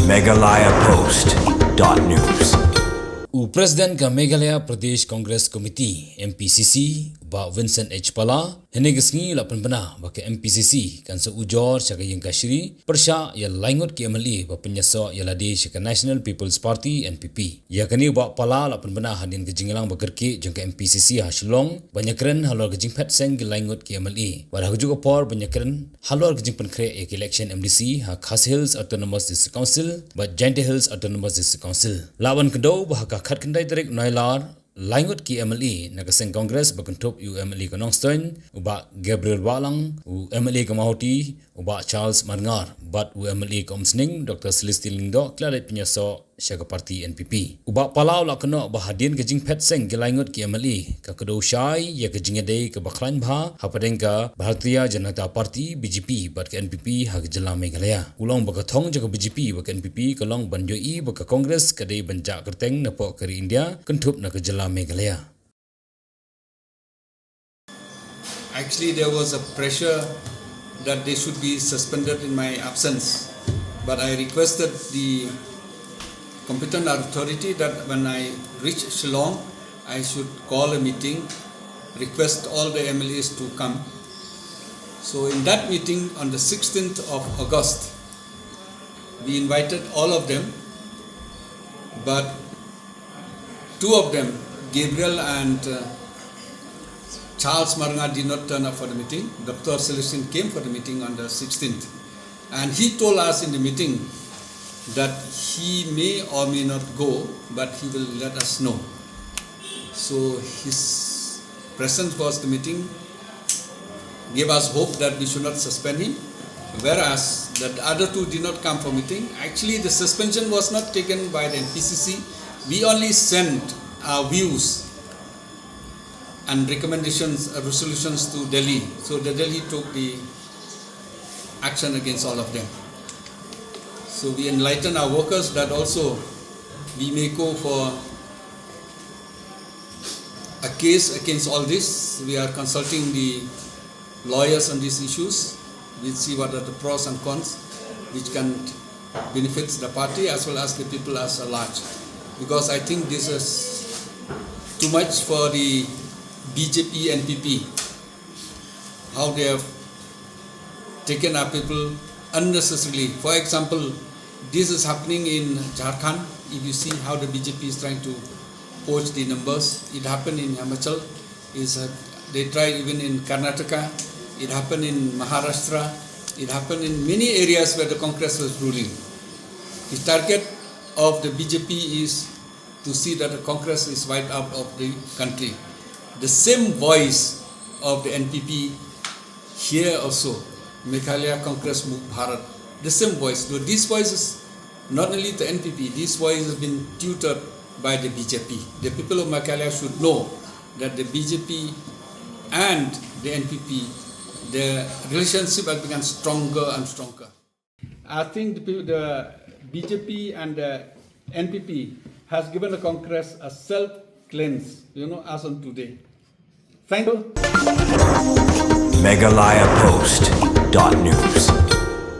meghalayapost.news. President ka Meghalaya Pradesh Congress Committee MPCC ba Vincent H. Pala henegasngi la penbena ba ke MPCC kan se Ujor Pyrshah ya Ngut ki MLA ba penyaso ya ladi ke National People's Party NPP ya kani ba Pala la penbena hadin ke jinglang ba kerki jeng ke MPCC ha Shillong banyakren halor ke Mla Phet Seng Ngut ki MLA ba juga por banyakren halor ke jing penkre ek election MDC ha Khas Hills Autonomous District Council ba Jaintia Hills Autonomous District Council lawan kendo ba ka khat kendai tarik noilar Ngut ki MLA nagaseng Congress bakentup u MLA ke Nongstoin uba Gabriel Walang u MLA ke Mahoti uba Charles Marngar bat u MLA ke Omsning Dr. Celestin Lingdo klaret penyaso syaga parti NPP uba Palau la kena bahadin ke Mla Phet Seng Ngut ki MLA ke kedo syai ya ke jingade ke Baklan Bha hapadeng ke Bharatiya Janata Party BJP bat ke NPP ha ke Jela Meghalaya ulong bakathong je ke BJP ba ke NPP ke long banjoi ba ke Congress ke dei banjak kerteng napok keri India kentup na ke Jela Meghalaya. Actually, there was a pressure that they should be suspended in my absence, but I requested the competent authority that when I reach Shillong, I should call a meeting, request all the MLAs to come. So in that meeting on the 16th of August, we invited all of them, but two of them, Gabriel and Charles Marngar, did not turn up for the meeting. Dr. Celestin came for the meeting on the 16th, and he told us in the meeting that he may or may not go, but he will let us know. So his presence was the meeting, gave us hope that we should not suspend him, whereas the other two did not come for meeting. Actually, the suspension was not taken by the Mpcc. We only sent our views and recommendations, resolutions to Delhi. So the Delhi took the action against all of them. So we enlighten our workers that also we may go for a case against all this. We are consulting the lawyers on these issues. We'll see what are the pros and cons which can benefit the party as well as the people as a large. Because I think this is too much for the BJP and NPP, how they have taken our people unnecessarily. For example, this is happening in Jharkhand. If you see how the BJP is trying to poach the numbers, it happened in Himachal. They tried even in Karnataka. It happened in Maharashtra. It happened in many areas where the Congress was ruling. The target of the BJP is to see that the Congress is wiped out of the country. The same voice of the NPP here also, Meghalaya Congress Move Bharat, the same voice. So this voice is not only the NPP, this voice has been tutored by the BJP. The people of Meghalaya should know that the BJP and the NPP, the relationship has become stronger and stronger. I think the BJP and the NPP has given the Congress a self-cleanse, as on today. Thank you. meghalayapost.news.